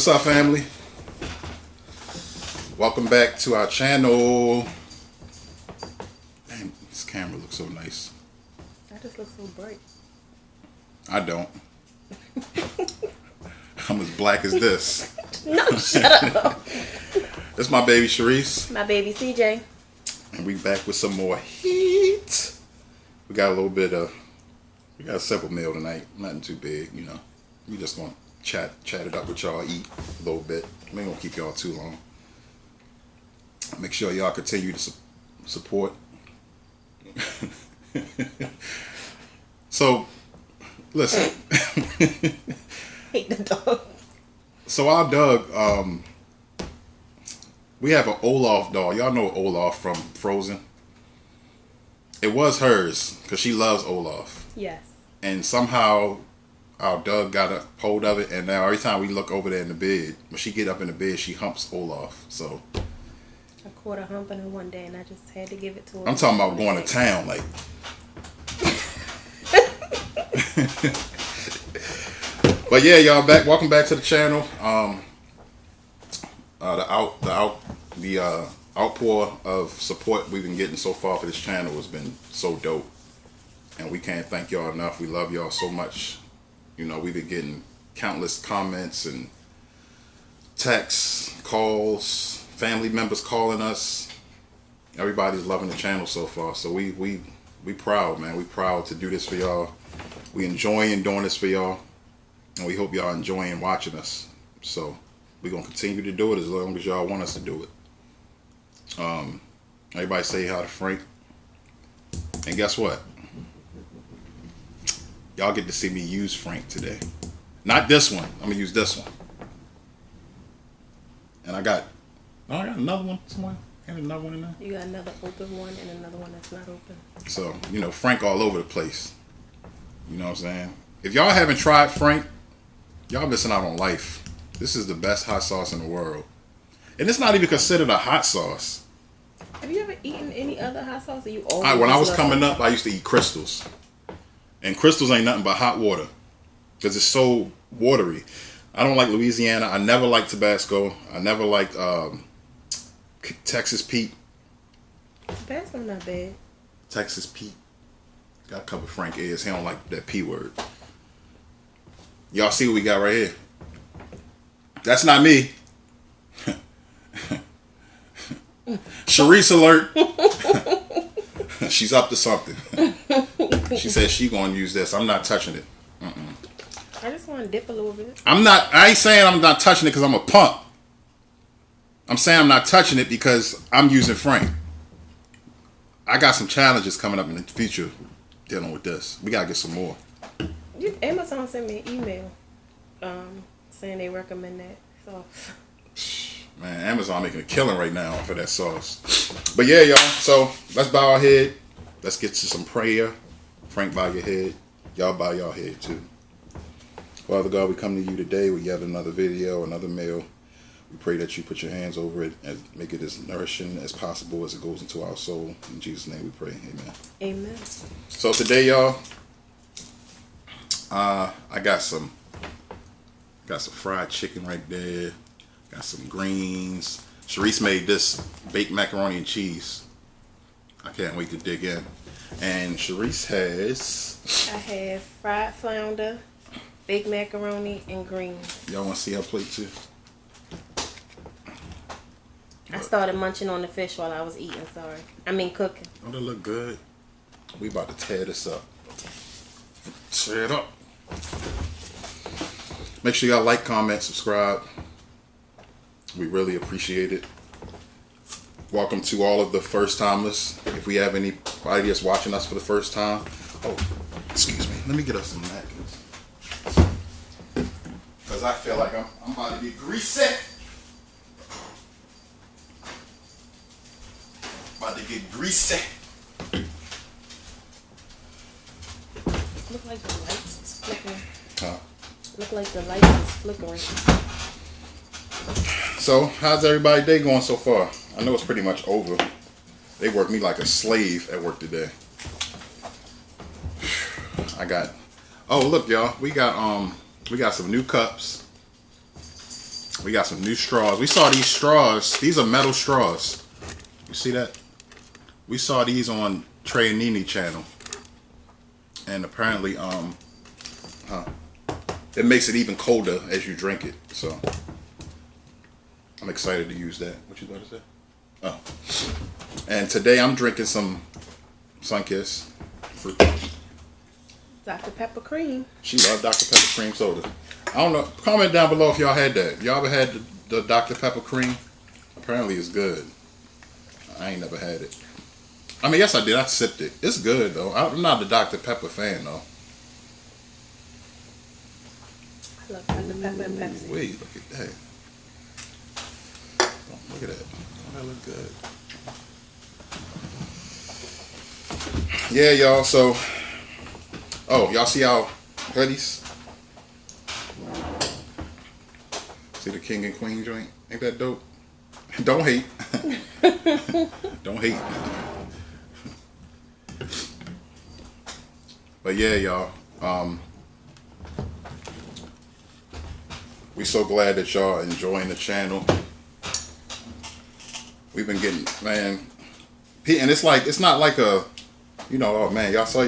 What's up, family? Welcome back to our channel. Damn, this camera looks so nice. I just look so bright. I don't. I'm as black as this. No, shut up. This is my baby Sharice. My baby CJ. And we back with some more heat. We got a little bit of, we got a simple meal tonight. Nothing too big, you know. We just gonna chat it up with y'all, eat a little bit. We ain't gonna keep y'all too long. Make sure y'all continue to support. So, listen. Hate the dog. So our dog, we have an Olaf dog. Y'all know Olaf from Frozen. It was hers because she loves Olaf. Yes. And somehow our dog got a hold of it, and now every time we look over there in the bed, when she get up in the bed, she humps Olaf. So I caught her humping her one day, and I just had to give it to her. I'm talking about going to town, like. But yeah, y'all back. Welcome back to the channel. The outpour of support we've been getting so far for this channel has been so dope, and we can't thank y'all enough. We love y'all so much. You know, we've been getting countless comments and texts, calls, family members calling us. Everybody's loving the channel so far. So we proud, man. We proud to do this for y'all. We enjoying doing this for y'all, and we hope y'all enjoying watching us. So we're gonna continue to do it as long as y'all want us to do it. Everybody say hi to Frank. And guess what? Y'all get to see me use Frank today. Not this one. I'm gonna use this one. And I got another one somewhere. Got another one in there. You got another open one and another one that's not open. So, you know, Frank all over the place. You know what I'm saying? If y'all haven't tried Frank, y'all missing out on life. This is the best hot sauce in the world. And it's not even considered a hot sauce. Have you ever eaten any other hot sauce? Or you always When I was coming up, I used to eat Crystals. And Crystals ain't nothing but hot water. Because it's so watery. I don't like Louisiana. I never liked Tabasco. I never liked Texas Pete. Tabasco not bad. Texas Pete. Gotta cover Frank ears. He don't like that P word. Y'all see what we got right here? That's not me. Sharice alert. She's up to something. She says she gonna use this. I'm not touching it. I just want to dip a little bit. I ain't saying I'm not touching it because I'm a punk. I'm saying I'm not touching it because I'm using Frank. I got some challenges coming up in the future dealing with this. We gotta get some more. Amazon sent me an email saying they recommend that sauce. Man, Amazon making a killing right now for that sauce. But yeah, y'all. So let's bow our head. Let's get to some prayer. Frank, bow your head. Y'all bow your head too. Father God, we come to you today with yet another video, another meal. We pray that you put your hands over it and make it as nourishing as possible as it goes into our soul. In Jesus' name we pray. Amen. Amen. So today, y'all, I got some fried chicken right there. Got some greens. Sharice made this baked macaroni and cheese. I can't wait to dig in. And Sharice has... I have fried flounder, baked macaroni, and greens. Y'all want to see her plate too? I started munching on the fish while I was eating, cooking. Oh, that look good. We about to tear this up. Tear it up. Make sure y'all like, comment, subscribe. We really appreciate it. Welcome to all of the first timers. If we have anybody that's watching us for the first time. Oh, excuse me. Let me get us some napkins. Because I feel like I'm about to get greasy. About to get greasy. Look like the lights is flickering. Huh? Look like the lights is flickering. So, how's everybody's day going so far? I know it's pretty much over. They work me like a slave at work today. I got, oh look y'all, we got some new cups. We got some new straws. We saw these straws. These are metal straws. You see that? We saw these on Trey and Nene channel. And apparently, it makes it even colder as you drink it. So, I'm excited to use that. What you about to say? Oh. And today I'm drinking some Sunkist fruit. Dr. Pepper cream. She loved Dr. Pepper cream soda. I don't know. Comment down below if y'all had that. Y'all ever had the Dr. Pepper cream? Apparently it's good. I ain't never had it. I mean, yes I did. I sipped it. It's good though. I'm not the Dr. Pepper fan though. I love Dr. Pepper and Pepsi. Wait, look at that. Oh, look at that. Oh, that look good. Yeah, y'all. So, oh, y'all see our hoodies? See the king and queen joint? Ain't that dope? Don't hate. Don't hate. But yeah, y'all. We so glad that y'all enjoying the channel. We've been getting, man, and it's like, it's not like a, you know, oh man, I saw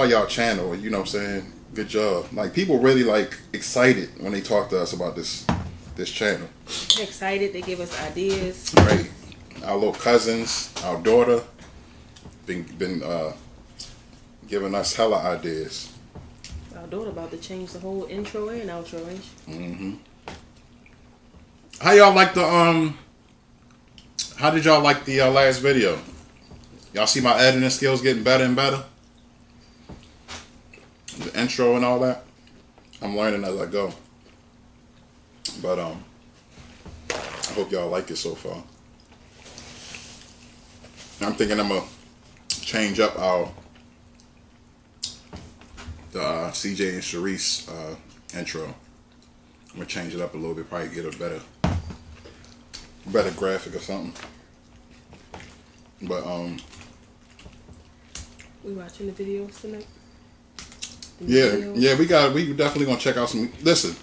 y'all channel, you know what I'm saying? Good job. Like, people really like excited when they talk to us about this channel. They're excited. They give us ideas. Right. Our little cousins, our daughter, been giving us hella ideas. Our daughter about to change the whole intro and outro, ain't she? Mm-hmm. How y'all like the How did y'all like the last video? Y'all see my editing skills getting better and better? The intro and all that. I'm learning as I go. But I hope y'all like it so far. I'm thinking I'm gonna change up the CJ and Sharice intro. I'm gonna change it up a little bit, probably get a better graphic or something. But we watching the videos tonight. Yeah, we definitely gonna check out some. Listen,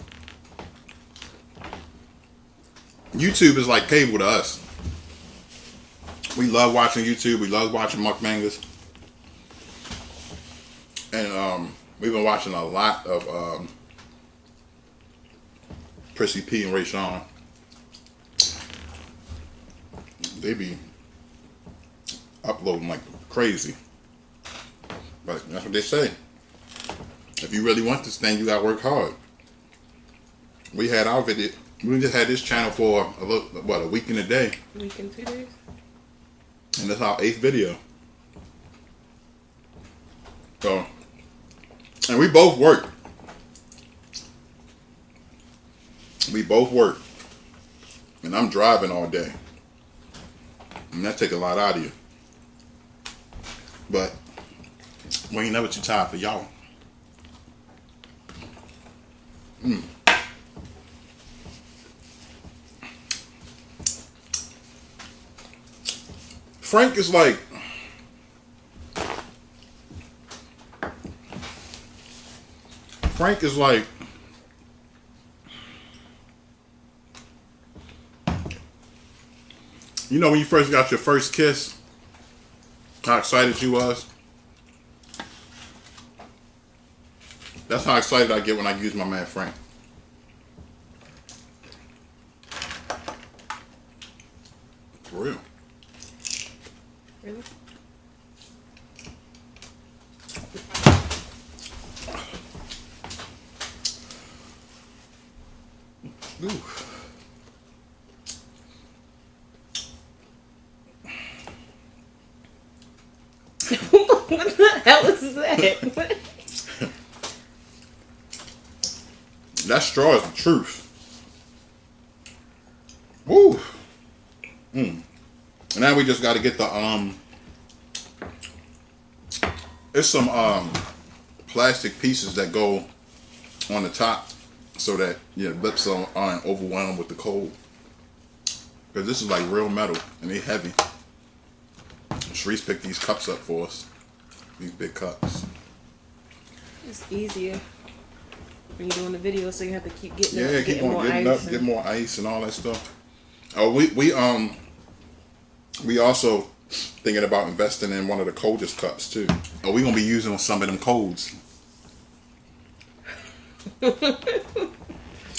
YouTube is like cable to us. We love watching YouTube. We love watching mukbangers, and we've been watching a lot of Prissy P and Ray Sean. They be uploading like crazy, but that's what they say. If you really want this thing, you gotta work hard. We had our video. We just had this channel for a week and a day. Week and 2 days. And that's our 8th video. So, and we both work. We both work. And I'm driving all day. And that take a lot out of you. But we ain't never too tired for y'all. Frank is like, you know when you first got your first kiss, how excited you was? That's how excited I get when I use my man Frank. For real. Really? Ooh. What the hell is that? That straw is the truth. Woo. And now we just got to get the there's some plastic pieces that go on the top so that your lips aren't overwhelmed with the cold. Because this is like real metal and they heavy. Sharice picked these cups up for us. These big cups. It's easier. When you're doing the video, so you have to keep getting Yeah, up, keep getting on more getting ice. up, get more ice and all that stuff. Oh, we also thinking about investing in one of the coldest cups too. Oh, we gonna be using some of them colds.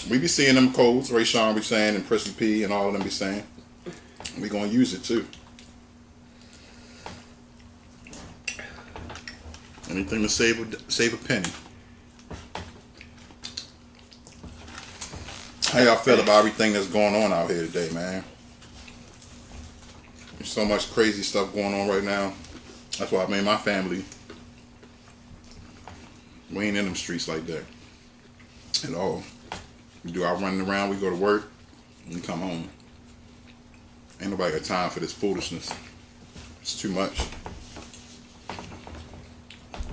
We be seeing them colds. Ray Sean be saying, and Prissy P, and all of them be saying. We gonna use it too. Anything to save a penny. How y'all feel about everything that's going on out here today, man? There's so much crazy stuff going on right now. That's why I made my family. We ain't in them streets like that at all. We do our running around, we go to work, and we come home. Ain't nobody got time for this foolishness. It's too much.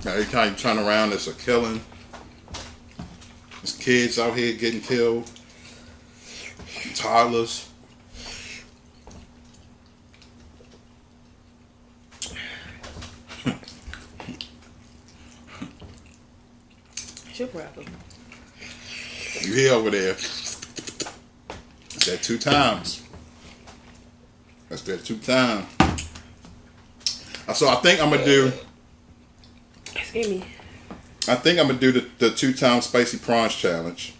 Now, every time you turn around, there's a killing. There's kids out here getting killed. Toddlers. It's your problem. You hear over there. That's that 2 times. That's that 2 times. So I think I'm going to do... Excuse me. I think I'm going to do the 2 times spicy prawns challenge.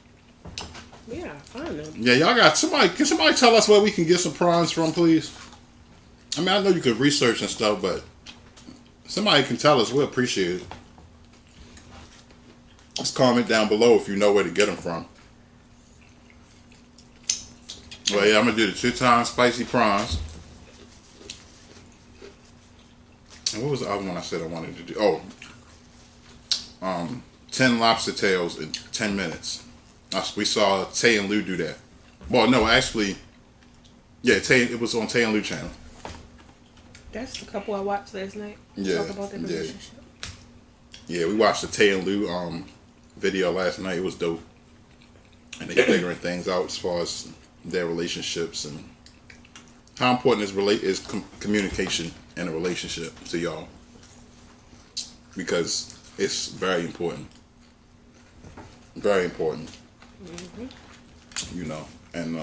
Yeah, find them. Yeah, y'all got somebody. Can somebody tell us where we can get some prawns from, please? I mean, I know you could research and stuff, but somebody can tell us. We'll appreciate it. Just comment down below if you know where to get them from. Well, yeah, I'm gonna do the 2 times spicy prawns. And what was the other one I said I wanted to do? Oh, 10 lobster tails in 10 minutes. We saw Tay and Lou do that. Well, no, actually, yeah, it was on Tay and Lou channel. That's the couple I watched last night. Yeah, Talk about their relationship. Yeah, we watched the Tay and Lou video last night. It was dope, and they figuring things out as far as their relationships and how important is communication in a relationship to y'all, because it's very important. Very important. Mm-hmm. You know, and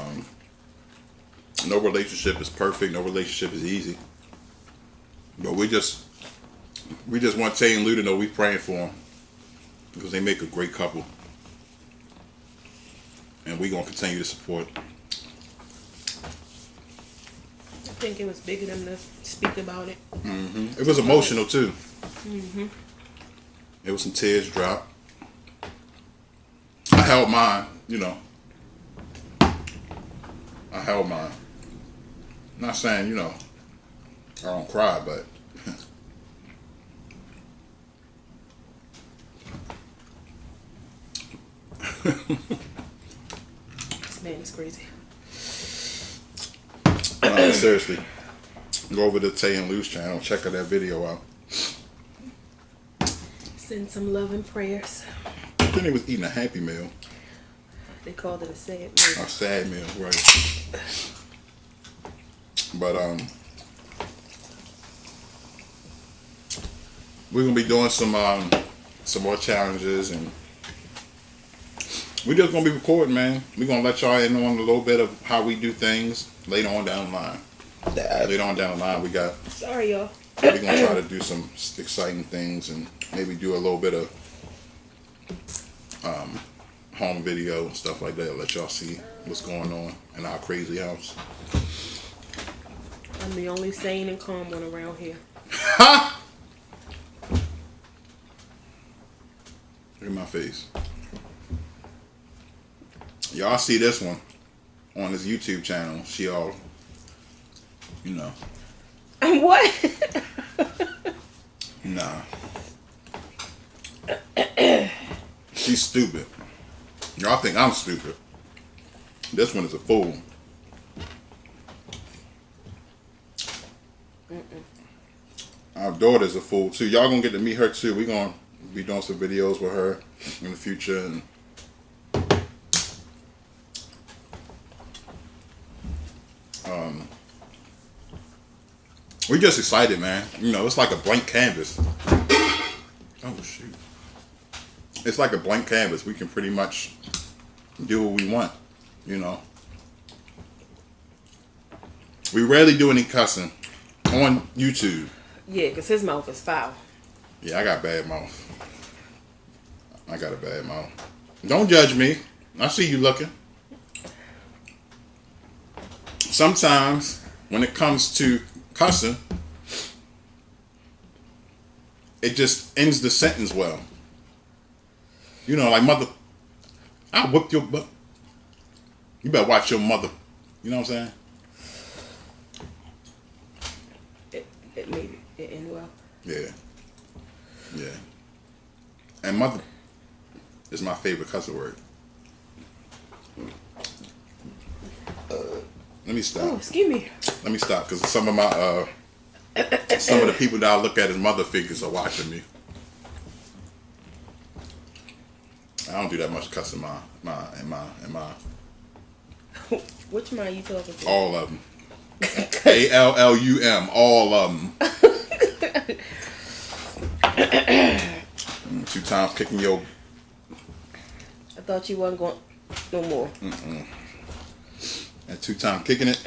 no relationship is perfect. No relationship is easy. But we just want Tay and Lou to know we praying for them, because they make a great couple, and we gonna continue to support. I think it was big of them to speak about it. Mm-hmm. It was emotional too. Mm-hmm. It was some tears dropped. I held mine, you know. I held mine. Not saying, you know, I don't cry, but This man is crazy. no, seriously. Go over to Tay and Lou's channel, check out that video out. Send some love and prayers. I think they was eating a Happy Meal. They called it a sad meal. A sad meal, right. But we're gonna be doing some more challenges, and we're just gonna be recording, man. We're gonna let y'all in on a little bit of how we do things later on down the line. Later on down the line, we got. Sorry, y'all. We're gonna try to do some exciting things and maybe do a little bit of home video and stuff like that. Let y'all see what's going on in our crazy house. I'm the only sane and calm one around here. Ha! Look at my face. Y'all see this one on his YouTube channel. She all, you know. What? Nah. She's stupid. Y'all think I'm stupid. This one is a fool. Our daughter's a fool too. Y'all gonna get to meet her too. We gonna be doing some videos with her in the future, and we just excited, man. You know, it's like a blank canvas. Oh shoot! it's like a blank canvas. We can pretty much do what we want, you know. We rarely do any cussing on YouTube. Yeah, because his mouth is foul. Yeah, I got bad mouth. I got a bad mouth. Don't judge me. I see you looking. Sometimes when it comes to cussing, it just ends the sentence well. You know, like mother, I whipped your butt. You better watch your mother. You know what I'm saying? It made it end well. Yeah. Yeah. And mother is my favorite cuss word. Let me stop. Oh, excuse me. Let me stop because some of the people that I look at as mother figures are watching me. I don't do that much cussing in my Which mind you talking to? all of them. ALLUM, all of them. 2 times kicking your. I thought you wasn't going no more. And 2 times kicking it.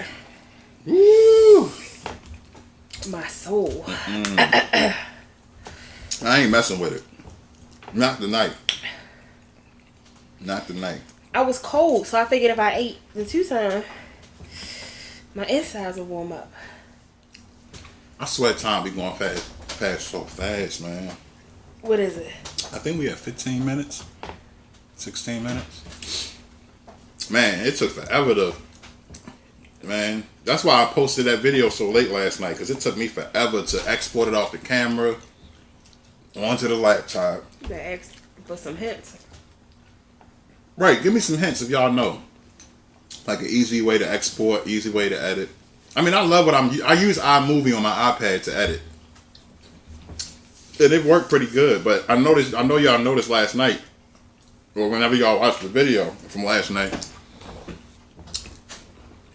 Woo! My soul. I ain't messing with it. Not tonight. Not tonight. I was cold, so I figured if I ate the 2 times, my insides would warm up. I swear time be going past so fast, man. What is it? I think we have 15 minutes. 16 minutes. Man, it took forever to. Man, that's why I posted that video so late last night, because it took me forever to export it off the camera onto the laptop. You gotta ask for some hints. Right, give me some hints if y'all know. Like an easy way to export, easy way to edit. I mean, I love what I use iMovie on my iPad to edit. And it worked pretty good, but I know y'all noticed last night, or whenever y'all watched the video from last night,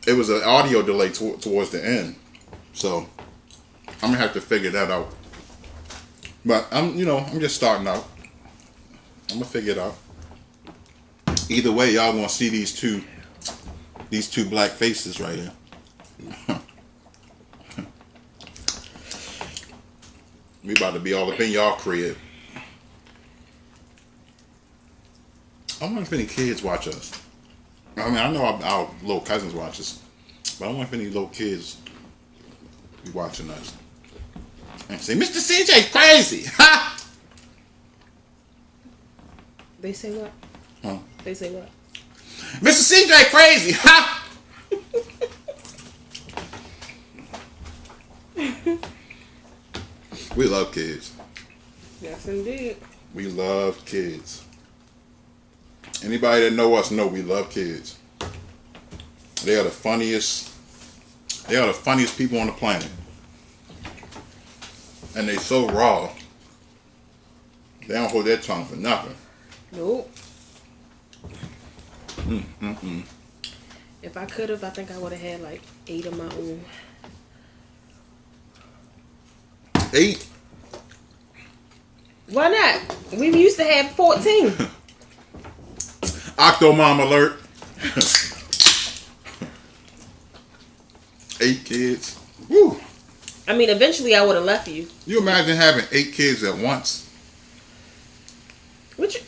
it was an audio delay towards the end. So I'm gonna have to figure that out. But I'm just starting out. I'm gonna figure it out. Either way, y'all gonna see these two black faces right here. We about to be all up in y'all crib. I wonder if any kids watch us. I mean, I know our little cousins watch us, but I wonder if any little kids be watching us and say, "Mr. CJ crazy." Ha! They say what? Huh? They say what? Mr. CJ crazy. Ha! We love kids. Yes, indeed. We love kids. Anybody that know us know we love kids. They are the funniest. They are the funniest people on the planet. And they so raw. They don't hold their tongue for nothing. Nope. If I could have, I think I would have had like 8 of my own. 8? Why not? We used to have 14. Octomom alert. 8 kids. Woo. I mean, eventually I would have left you. You imagine having 8 kids at once? What you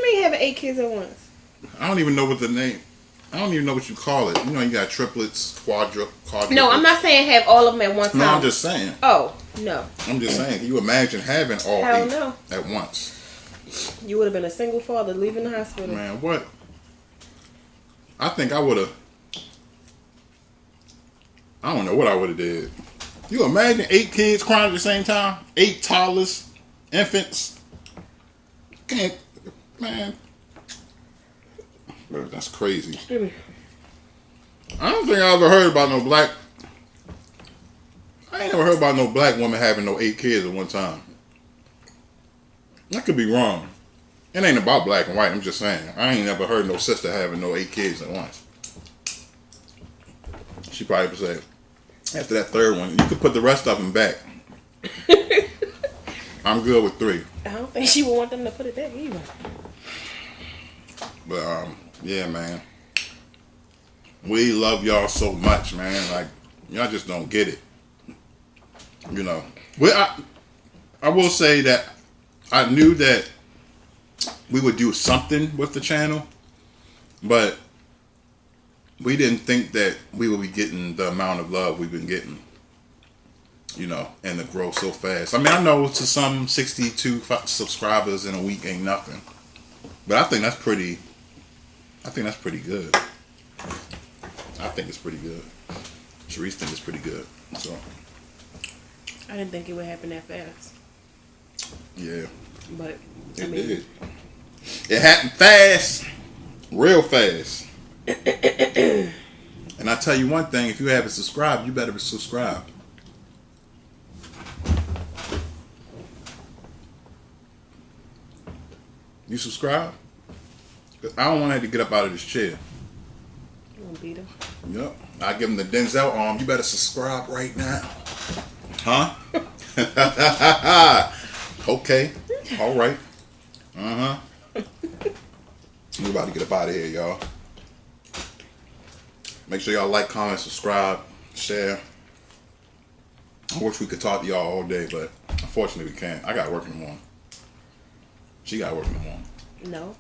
mean having 8 kids at once? I don't even know what the name. I don't even know what you call it. You know, you got triplets, quadruplets. No, I'm not saying have all of them at one time. No, I'm just saying. Oh, no. I'm just saying. Can you imagine having all Hell 8 no. at once? You would have been a single father leaving the hospital. Man, what? I think I would have. I don't know what I would have did. You imagine 8 kids crying at the same time? 8 toddlers, infants. Can't, man. Bro, that's crazy. I don't think I ever heard about no black. I ain't never heard about no black woman having no 8 kids at one time. I could be wrong. It ain't about black and white. I'm just saying. I ain't never heard no sister having no 8 kids at once. She probably would say, after that third one, you could put the rest of them back. I'm good with 3. I don't think she would want them to put it there either. But yeah, man. We love y'all so much, man. Like, y'all just don't get it. You know. I will say that I knew that we would do something with the channel, but we didn't think that we would be getting the amount of love we've been getting, you know, and the growth so fast. I mean, I know to some 62 subscribers in a week ain't nothing, but I think that's pretty good. I think it's pretty good. Sharice thinks it's pretty good. So I didn't think it would happen that fast. Yeah. But It did. It happened fast. Real fast. And I tell you one thing, if you haven't subscribed, you better subscribe. You subscribe? 'Cause I don't want to have to get up out of this chair. You gonna beat him? Yep. I give him the Denzel arm. You better subscribe right now. Huh? Okay. All right. Uh-huh. We're about to get up out of here, y'all. Make sure y'all like, comment, subscribe, share. I wish we could talk to y'all all day, but unfortunately we can't. I got work in the morning. She got work in the morning. No.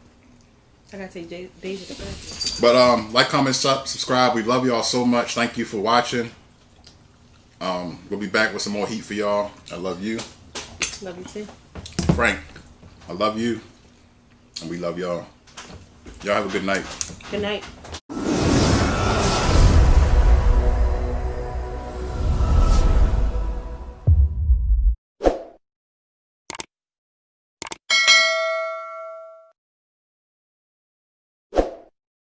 I gotta take Deja to bed. But like, comment, subscribe. We love y'all so much. Thank you for watching. We'll be back with some more heat for y'all. I love you. Love you too. Frank, I love you. And we love y'all. Y'all have a good night. Good night.